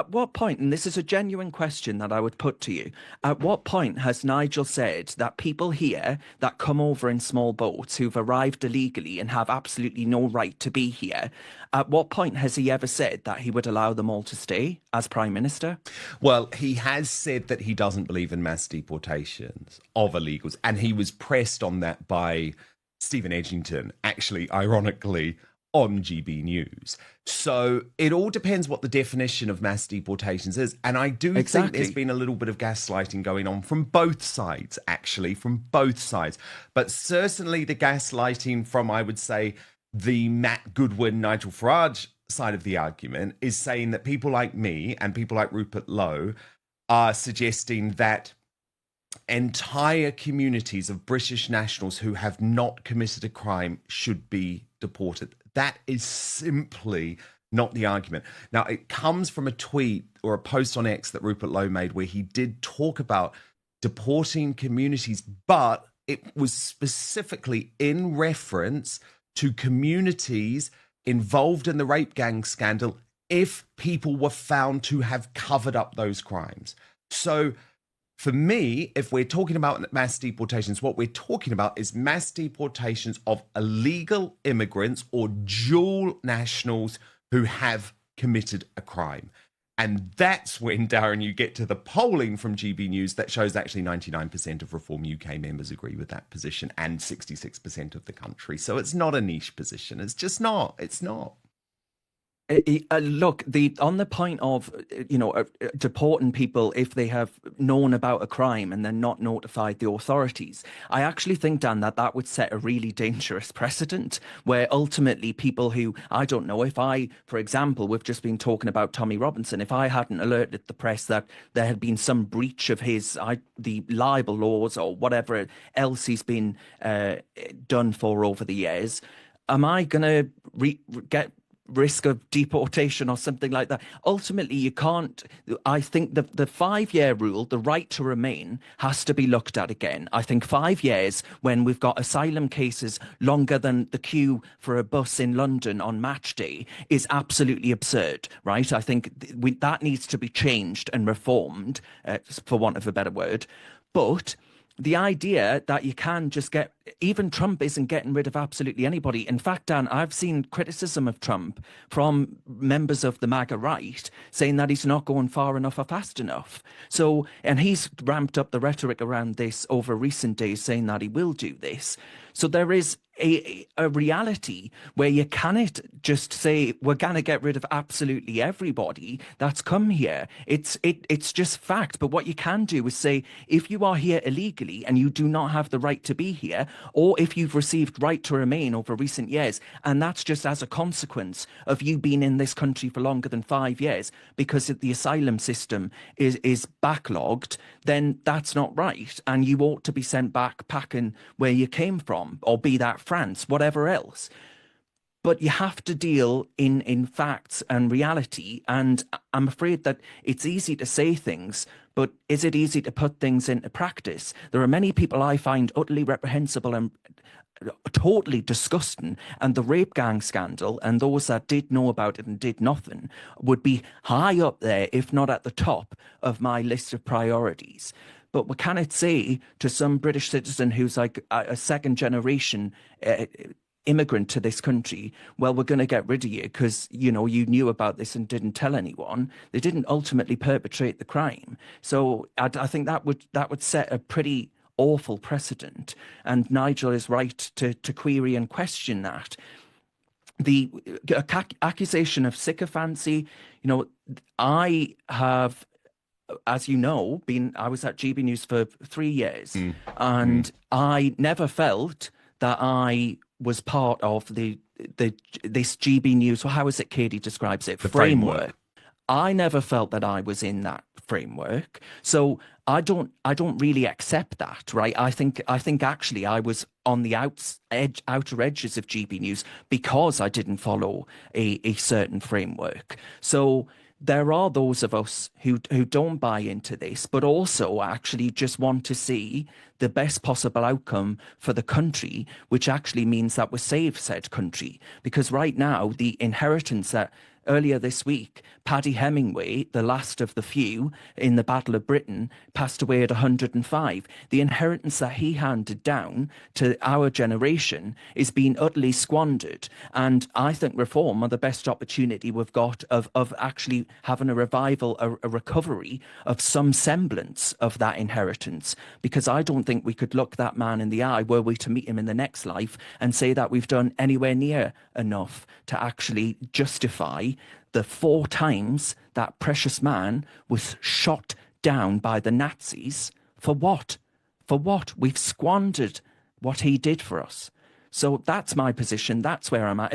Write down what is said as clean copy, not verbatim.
At what point, and this is a genuine question that I would put to you, at what point has Nigel said that people here that come over in small boats who've arrived illegally and have absolutely no right to be here, at what point has he ever said that he would allow them all to stay as Prime Minister? Well, he has said that he doesn't believe in mass deportations of illegals, and he was pressed on that by Stephen Edgington, actually, ironically, on GB News. So it all depends what the definition of mass deportations is. And I do think there's Exactly. been a little bit of gaslighting going on from both sides, actually, from both sides. But certainly the gaslighting from, I would say, the Matt Goodwin, Nigel Farage side of the argument is saying that people like me and people like Rupert Lowe are suggesting that entire communities of British nationals who have not committed a crime should be deported. That is simply not the argument. Now, it comes from a tweet or a post on X that Rupert Lowe made where he did talk about deporting communities, but it was specifically in reference to communities involved in the rape gang scandal if people were found to have covered up those crimes. So for me, if we're talking about mass deportations, what we're talking about is mass deportations of illegal immigrants or dual nationals who have committed a crime. And that's when, Darren, you get to the polling from GB News that shows actually 99% of Reform UK members agree with that position and 66% of the country. So it's not a niche position. It's just not. It's not. Look, the on the point of deporting people if they have known about a crime and then not notified the authorities, I actually think, Dan, that that would set a really dangerous precedent where ultimately people who, I don't know, if I, for example, we've just been talking about Tommy Robinson, if I hadn't alerted the press that there had been some breach of the libel laws or whatever else he's been done for over the years, am I going to get risk of deportation or something like that? Ultimately, you can't. I think the 5 year rule, the right to remain, has to be looked at again. I think 5 years when we've got asylum cases longer than the queue for a bus in London on match day is absolutely absurd, right? I think that needs to be changed and reformed, for want of a better word. But the idea that you can just get, even Trump isn't getting rid of absolutely anybody. In fact, Dan, I've seen criticism of Trump from members of the MAGA right saying that he's not going far enough or fast enough. So, and he's ramped up the rhetoric around this over recent days, saying that he will do this. So there is a reality where you cannot just say we're going to get rid of absolutely everybody that's come here. It's just fact. But what you can do is say, if you are here illegally and you do not have the right to be here, or if you've received right to remain over recent years, and that's just as a consequence of you being in this country for longer than 5 years because the asylum system is backlogged, then that's not right. And you ought to be sent back packing where you came from, or be that France, whatever else. But you have to deal in facts and reality. And I'm afraid that it's easy to say things, but is it easy to put things into practice? There are many people I find utterly reprehensible and totally disgusting, and the rape gang scandal and those that did know about it and did nothing would be high up there, if not at the top of my list of priorities. But we cannot say to some British citizen who's like a second generation immigrant to this country, well, we're going to get rid of you because, you know, you knew about this and didn't tell anyone. They didn't ultimately perpetrate the crime. So I think that would set a pretty awful precedent. And Nigel is right to query and question that. The accusation of sycophancy, you know, I have, as you know, I was at GB News for 3 years, and I never felt that I was part of this GB News. Well, how is it Katie describes it? The framework. I never felt that I was in that framework. So I don't really accept that, right? I think actually I was on the outer edges of GB News because I didn't follow a certain framework. So there are those of us who don't buy into this, but also actually just want to see the best possible outcome for the country, which actually means that we save said country. Because right now, the inheritance that earlier this week, Paddy Hemingway, the last of the few in the Battle of Britain, passed away at 105. The inheritance that he handed down to our generation is being utterly squandered. And I think reform are the best opportunity we've got of actually having a revival, a recovery of some semblance of that inheritance. Because I don't think we could look that man in the eye, were we to meet him in the next life, and say that we've done anywhere near enough to actually justify the 4 times that precious man was shot down by the Nazis. For what? For what? We've squandered what he did for us. So that's my position. That's where I'm at.